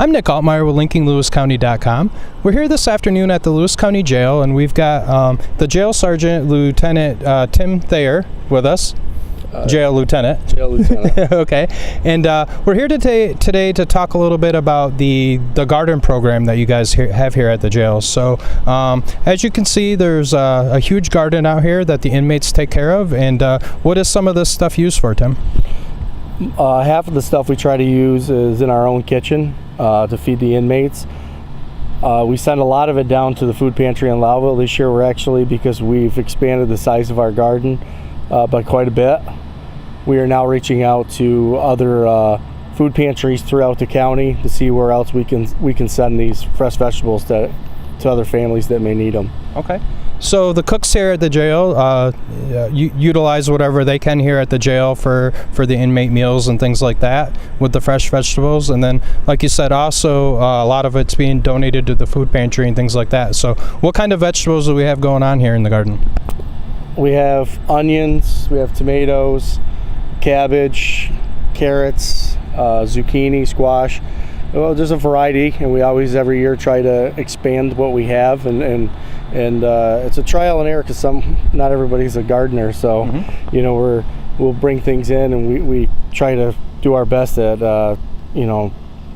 I'm Nick Altmeyer with linkinglewiscounty.com. We're here this afternoon at the Lewis County Jail, and we've got the jail sergeant, Lieutenant Tim Thayer, with us. Jail Lieutenant. Jail Lieutenant. Okay. And we're here today to talk a little bit about the garden program that you guys have here at the jail. So as you can see, there's a huge garden out here that the inmates take care of. And what is some of this stuff used for, Tim? Half of the stuff we try to use is in our own kitchen to feed the inmates. We send a lot of it down to the food pantry in Lowville. This year we're actually, because we've expanded the size of our garden by quite a bit, we are now reaching out to other food pantries throughout the county to see where else we can send these fresh vegetables to other families that may need them. Okay. So the cooks here at the jail utilize whatever they can here at the jail for the inmate meals and things like that with the fresh vegetables. And then, like you said, also a lot of it's being donated to the food pantry and things like that. So what kind of vegetables do we have going on here in the garden? We have onions, we have tomatoes, cabbage, carrots, zucchini, squash. Well, there's a variety, and we always every year try to expand what we have, and it's a trial and error because not everybody's a gardener, so you know we'll bring things in, and we try to do our best at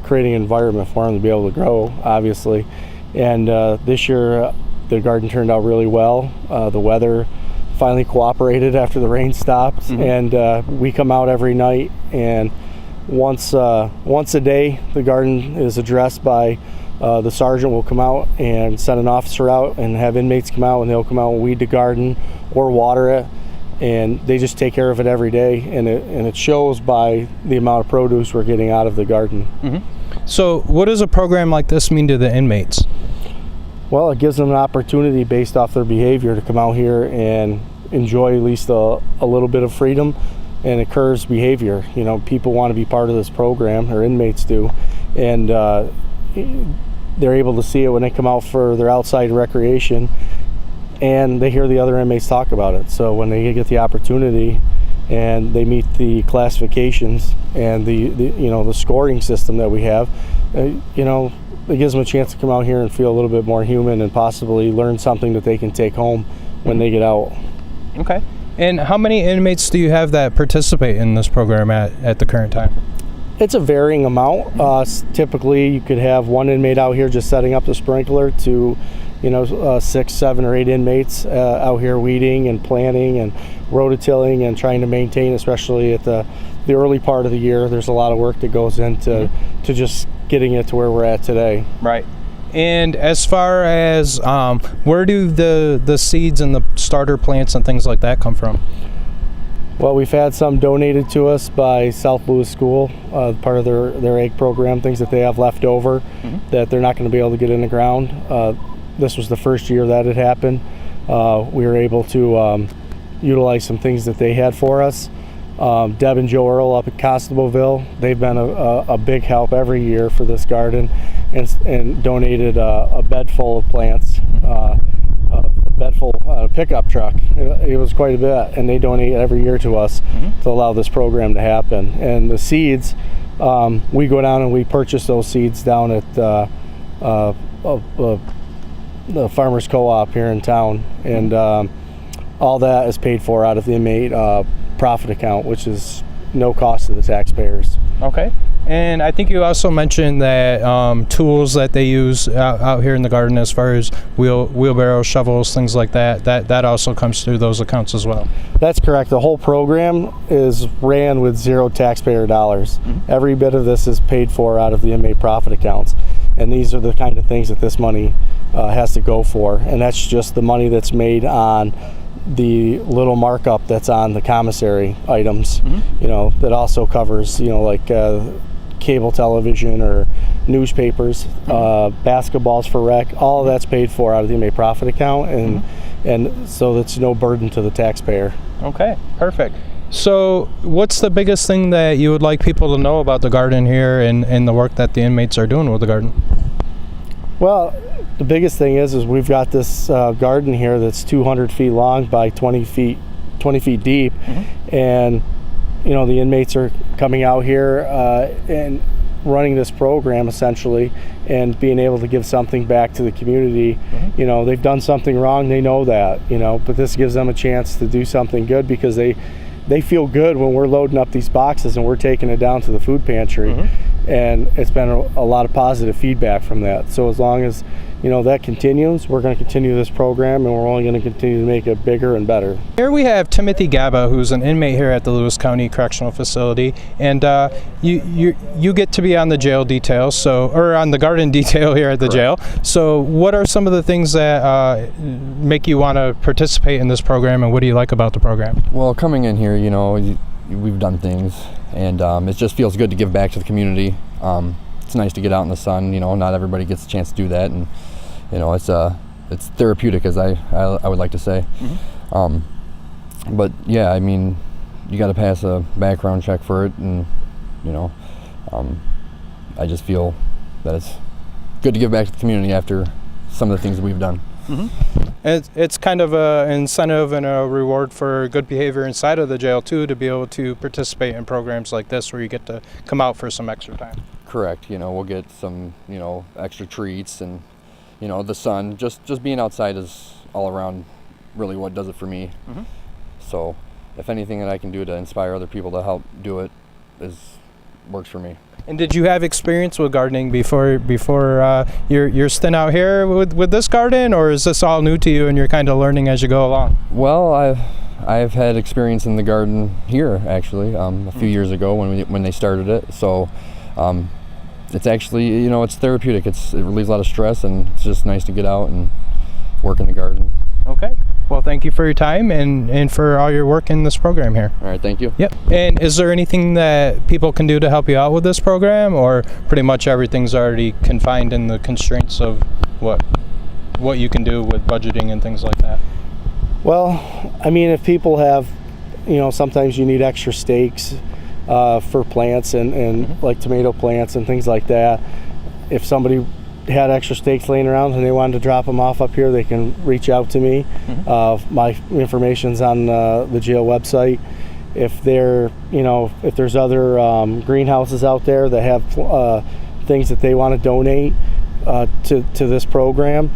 creating an environment for them to be able to grow, obviously. And this year the garden turned out really well. The weather finally cooperated after the rain stopped, and we come out every night, and once a day the garden is addressed by the sergeant. Will come out and send an officer out and have inmates come out, and they'll come out and weed the garden or water it, and they just take care of it every day, and it shows by the amount of produce we're getting out of the garden. So what does a program like this mean to the inmates? Well, it gives them an opportunity based off their behavior to come out here and enjoy at least a little bit of freedom and encourage behavior. You know, people want to be part of this program, or inmates do, and they're able to see it when they come out for their outside recreation, and they hear the other inmates talk about it. So when they get the opportunity and they meet the classifications and the scoring system that we have, it gives them a chance to come out here and feel a little bit more human and possibly learn something that they can take home when they get out. Okay. And how many inmates do you have that participate in this program at the current time? It's a varying amount. Typically you could have one inmate out here just setting up the sprinkler to 6, 7, or 8 inmates out here weeding and planting and rototilling and trying to maintain, especially at the early part of the year. There's a lot of work that goes into to just getting it to where we're at today. Right. And as far as where do the seeds and the starter plants and things like that come from? Well, we've had some donated to us by South Lewis School, part of their egg program, things that they have left over that they're not going to be able to get in the ground. This was the first year that had happened. We were able to utilize some things that they had for us. Deb and Joe Earl up at Constableville, they've been a big help every year for this garden, and donated a bed full of plants, a bed full pickup truck. It was quite a bit, and they donate every year to us to allow this program to happen. And the seeds, we go down and we purchase those seeds down at the farmers co-op here in town, and all that is paid for out of the inmate profit account, which is no cost to the taxpayers. Okay. And I think you also mentioned that tools that they use out here in the garden, as far as wheelbarrows, shovels, things like that also comes through those accounts as well. That's correct. The whole program is ran with zero taxpayer dollars. Every bit of this is paid for out of the inmate profit accounts, and these are the kind of things that this money has to go for, and that's just the money that's made on the little markup that's on the commissary items. That also covers like cable television or newspapers, basketballs for rec. All of that's paid for out of the inmate profit account, and so that's no burden to the taxpayer. Okay, perfect. So what's the biggest thing that you would like people to know about the garden here and the work that the inmates are doing with the garden? Well, the biggest thing is we've got this garden here that's 200 feet long by 20 feet deep, and the inmates are coming out here and running this program essentially and being able to give something back to the community. You know, they've done something wrong, they know that, you know, but this gives them a chance to do something good because they feel good when we're loading up these boxes and we're taking it down to the food pantry. And it's been a lot of positive feedback from that. So as long as, you know, that continues, we're going to continue this program, and we're only going to continue to make it bigger and better. Here we have Timothy Gaba, who's an inmate here at the Lewis County Correctional Facility, and you get to be on the jail detail, or on the garden detail here at the jail. So what are some of the things that make you want to participate in this program, and what do you like about the program? Well, coming in here, you know, we've done things, and it just feels good to give back to the community. It's nice to get out in the sun. You know, not everybody gets a chance to do that, and you know, it's therapeutic, as I would like to say. But yeah, I mean, you got to pass a background check for it, and you know, I just feel that it's good to give back to the community after some of the things that we've done. It's kind of an incentive and a reward for good behavior inside of the jail too, to be able to participate in programs like this where you get to come out for some extra time. Correct. You know, we'll get some, you know, extra treats, and you know, the sun, just being outside is all around really what does it for me. So if anything that I can do to inspire other people to help do it works for me. And did you have experience with gardening before your stint out here with this garden, or is this all new to you and you're kind of learning as you go along? Well, I've had experience in the garden here actually a few years ago when they started it. So it's actually, you know, it's therapeutic. It relieves a lot of stress, and it's just nice to get out and work in the garden. Okay. Well, thank you for your time and for all your work in this program here. All right, thank you. Yep. And is there anything that people can do to help you out with this program, or pretty much everything's already confined in the constraints of what you can do with budgeting and things like that? Well, I mean, if people have, you know, sometimes you need extra stakes for plants and like tomato plants and things like that. If somebody had extra stakes laying around and they wanted to drop them off up here, they can reach out to me. My information's on the jail website. If there's other greenhouses out there that have things that they want to donate to this program,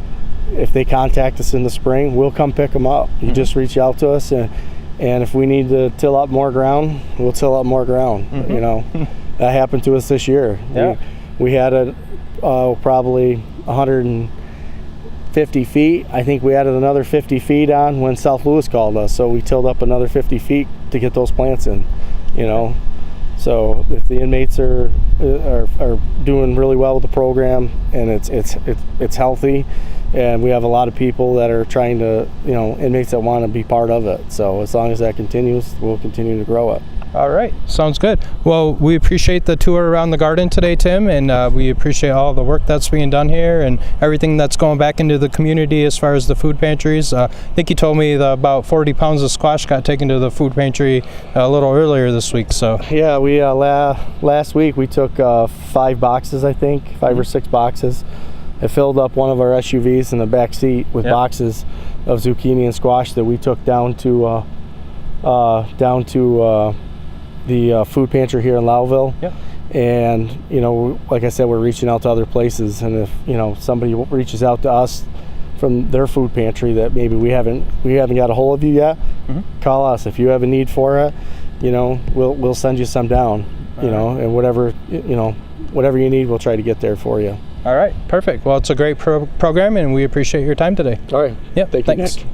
if they contact us in the spring, we'll come pick them up. You just reach out to us, and if we need to till up more ground, we'll till up more ground. You know, that happened to us this year. Yeah. We had probably 150 feet. I think we added another 50 feet on when South Louis called us, so we tilled up another 50 feet to get those plants in. You know, so if the inmates are doing really well with the program, and it's healthy, and we have a lot of people that are trying to, you know, inmates that want to be part of it. So as long as that continues, we'll continue to grow it. All right, sounds good. Well, we appreciate the tour around the garden today, Tim, and we appreciate all the work that's being done here and everything that's going back into the community as far as the food pantries. I think you told me that about 40 pounds of squash got taken to the food pantry a little earlier this week. So yeah, we last week we took 5 boxes, I think, 5 or 6 boxes. It filled up one of our SUVs in the back seat with boxes of zucchini and squash that we took down to the food pantry here in Lowville. And you know, like I said, we're reaching out to other places, and if, you know, somebody reaches out to us from their food pantry that maybe we haven't got a hold of you yet, call us. If you have a need for it, you know, we'll send you some down. You know, and whatever you need, we'll try to get there for you. All right, perfect. Well, it's a great program, and we appreciate your time today. All right. Yep. Thanks. Nick.